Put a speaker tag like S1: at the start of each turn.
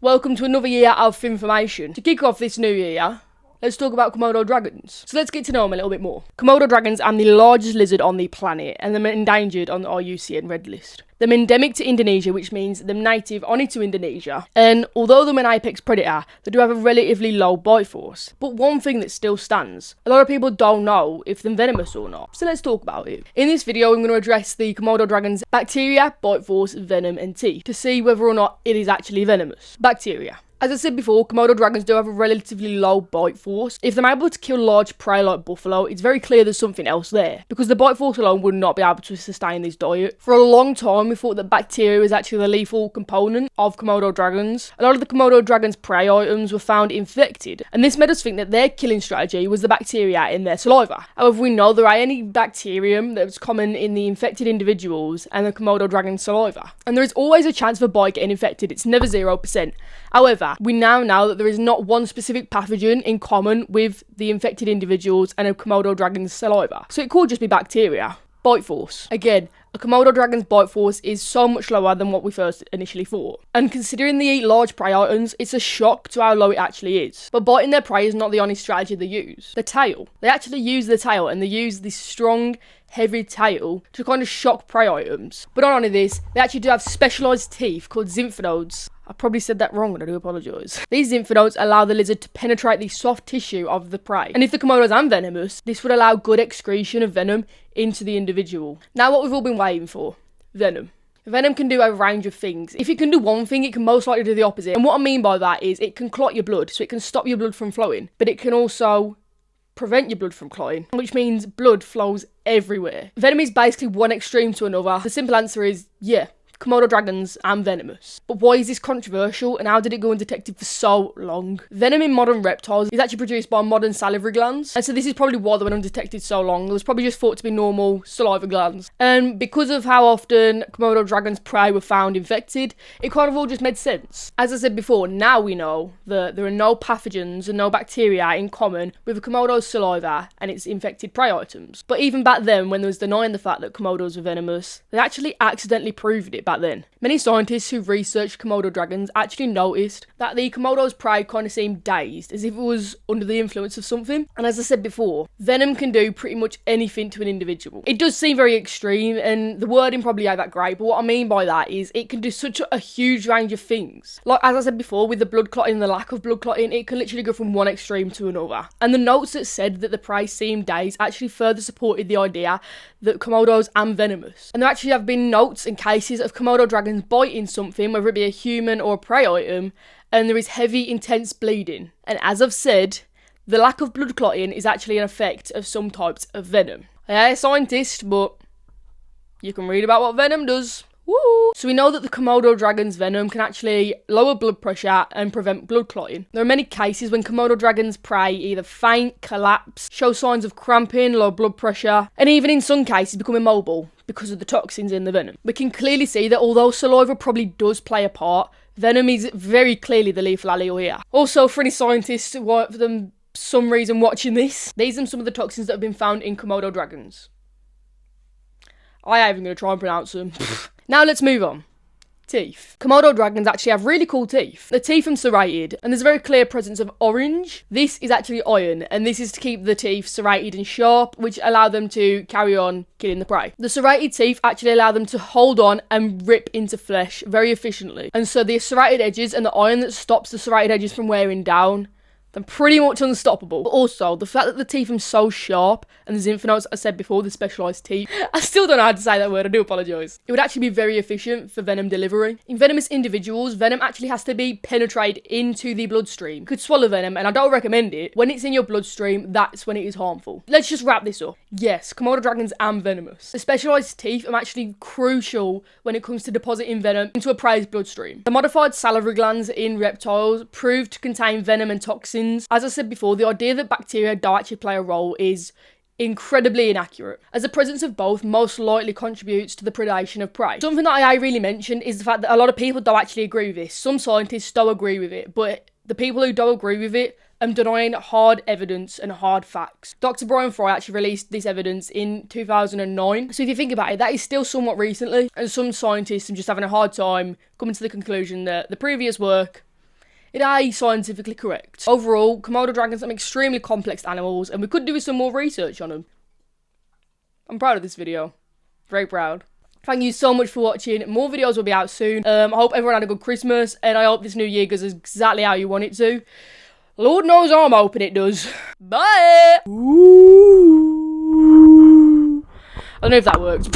S1: Welcome to another year of information. To kick off this new year, let's talk about Komodo dragons. So let's get to know them a little bit more. Komodo dragons are the largest lizard on the planet, and they're endangered on the IUCN Red List. They're endemic to Indonesia, which means they're native only to Indonesia. And although they're an apex predator, they do have a relatively low bite force. But one thing that still stands, a lot of people don't know if they're venomous or not. So let's talk about it. In this video, I'm going to address the Komodo dragon's bacteria, bite force, venom, and teeth to see whether or not it is actually venomous. Bacteria. As I said before, Komodo dragons do have a relatively low bite force. If they're able to kill large prey like buffalo, it's very clear there's something else there, because the bite force alone would not be able to sustain this diet. For a long time, we thought that bacteria was actually the lethal component of Komodo dragons. A lot of the Komodo dragons' prey items were found infected, and this made us think that their killing strategy was the bacteria in their saliva. However, we know there are any bacterium that was common in the infected individuals and the Komodo dragon's saliva. And there is always a chance of a bite getting infected, it's never 0%. However, we now know that there is not one specific pathogen in common with the infected individuals and a Komodo dragon's saliva. So it could just be bacteria. Bite force. Again, a Komodo dragon's bite force is so much lower than what we first initially thought. And considering they eat large prey items, it's a shock to how low it actually is. But biting their prey is not the only strategy they use. The tail. They actually use the tail, and they use this strong, heavy tail to kind of shock prey items. But not only this, they actually do have specialised teeth called zymphonodes. I probably said that wrong and I do apologise. These zymphonodes allow the lizard to penetrate the soft tissue of the prey. And if the Komodos are venomous, this would allow good excretion of venom into the individual. Now what we've all been waiting for. Venom. Venom can do a range of things. If it can do one thing, it can most likely do the opposite. And what I mean by that is it can clot your blood, so it can stop your blood from flowing. But it can also prevent your blood from clotting, which means blood flows everywhere. Venom is basically one extreme to another. The simple answer is, yeah, Komodo dragons are venomous. But why is this controversial, and how did it go undetected for so long? Venom in modern reptiles is actually produced by modern salivary glands, and so this is probably why they went undetected so long. It was probably just thought to be normal saliva glands. And because of how often Komodo dragons' prey were found infected, it kind of all just made sense. As I said before, now we know that there are no pathogens and no bacteria in common with a Komodo's saliva and its infected prey items. But even back then, when there was denying the fact that Komodos were venomous, they actually accidentally proved it back then. Many scientists who researched Komodo dragons actually noticed that the Komodo's prey kind of seemed dazed, as if it was under the influence of something. And as I said before, venom can do pretty much anything to an individual. It does seem very extreme, and the wording probably ain't that great, but what I mean by that is it can do such a huge range of things. Like, as I said before, with the blood clotting and the lack of blood clotting, it can literally go from one extreme to another. And the notes that said that the prey seemed dazed actually further supported the idea that Komodos are venomous. And there actually have been notes and cases of Komodo dragons biting something, whether it be a human or a prey item, and there is heavy, intense bleeding. And as I've said, the lack of blood clotting is actually an effect of some types of venom. I am a scientist, but you can read about what venom does. Woo! So we know that the Komodo dragon's venom can actually lower blood pressure and prevent blood clotting. There are many cases when Komodo dragons' prey either faint, collapse, show signs of cramping, low blood pressure, and even in some cases become immobile because of the toxins in the venom. We can clearly see that although saliva probably does play a part, venom is very clearly the lethal allele here. Also, for any scientists who are for them some reason watching this, these are some of the toxins that have been found in Komodo dragons. I ain't even going to try and pronounce them. Now let's move on. Teeth. Komodo dragons actually have really cool teeth. The teeth are serrated, and there's a very clear presence of orange. This is actually iron, and this is to keep the teeth serrated and sharp, which allow them to carry on killing the prey. The serrated teeth actually allow them to hold on and rip into flesh very efficiently. And so the serrated edges and the iron that stops the serrated edges from wearing down, they're pretty much unstoppable. But also, the fact that the teeth are so sharp, and the zymphonodes, I said before, the specialised teeth, I still don't know how to say that word, I do apologise. It would actually be very efficient for venom delivery. In venomous individuals, venom actually has to be penetrated into the bloodstream. You could swallow venom, and I don't recommend it. When it's in your bloodstream, that's when it is harmful. Let's just wrap this up. Yes, Komodo dragons are venomous. The specialised teeth are actually crucial when it comes to depositing venom into a prey's bloodstream. The modified salivary glands in reptiles proved to contain venom and toxins. As I said before, the idea that bacteria don't actually play a role is incredibly inaccurate, as the presence of both most likely contributes to the predation of prey. Something that I really mentioned is the fact that a lot of people don't actually agree with this. Some scientists don't agree with it, but the people who don't agree with it are denying hard evidence and hard facts. Dr. Brian Fry actually released this evidence in 2009. So if you think about it, that is still somewhat recently, and some scientists are just having a hard time coming to the conclusion that the previous work It is scientifically correct. Overall, Komodo dragons are extremely complex animals, and we could do with some more research on them. I'm proud of this video. Very proud. Thank you so much for watching. More videos will be out soon. I hope everyone had a good Christmas, and I hope this new year goes exactly how you want it to. Lord knows I'm hoping it does. Bye! Ooh. I don't know if that worked.